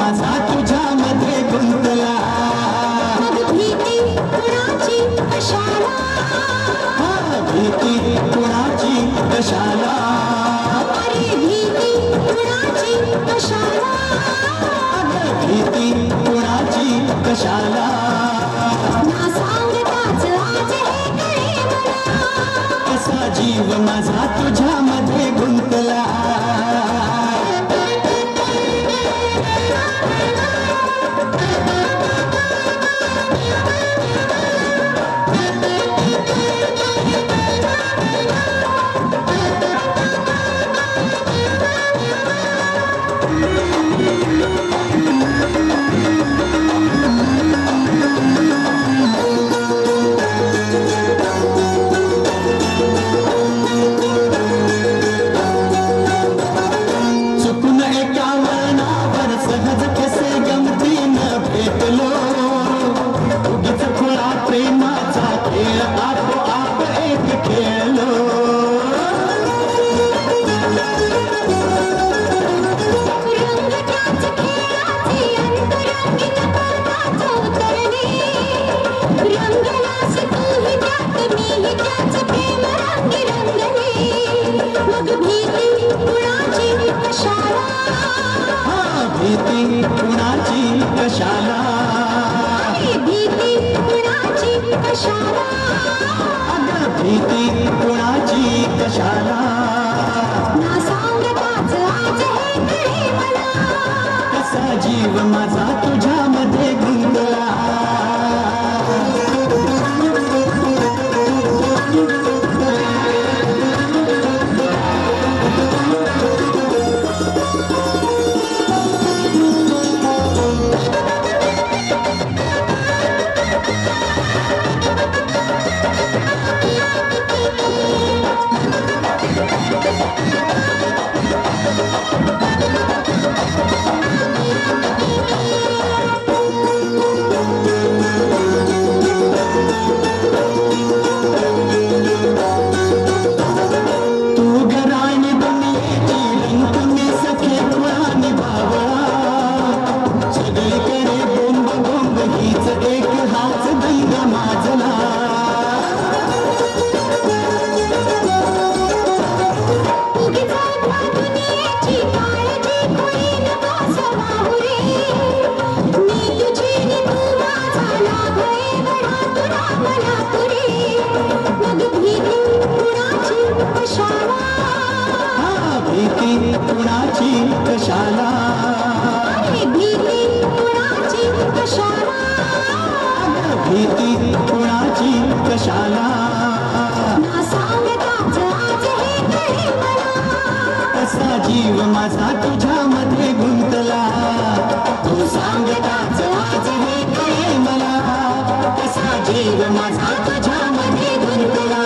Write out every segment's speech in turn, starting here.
माझा तुझ्यामध्ये गुंतला भीती कुणाची कशाला भीती कुणाची कशाला अरे भीती कुणाची कशाला भीती कुणाची कशाला ना सांगताच आज हे कळे मला असा जीव माझा तुझ्यामध्ये गुंतला भीती कुणाची कशाला भीती कुणाची कशाला भीती कुणाची कशाला ना सांगताच आज हे कळे मला कसा जीव माझा तुझ्यामध्ये गुंतला भीती कुणाची कशाला भीती कुणाची कशाला भीती कुणाची कशाला ना सांगताच आज हे कळे मला कसा जीव माझा तुझ्यामध्ये गुंतला तू सांगताच आज हे कळे मला कसा जीव माझा तुझ्यामध्ये गुंतला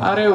अरे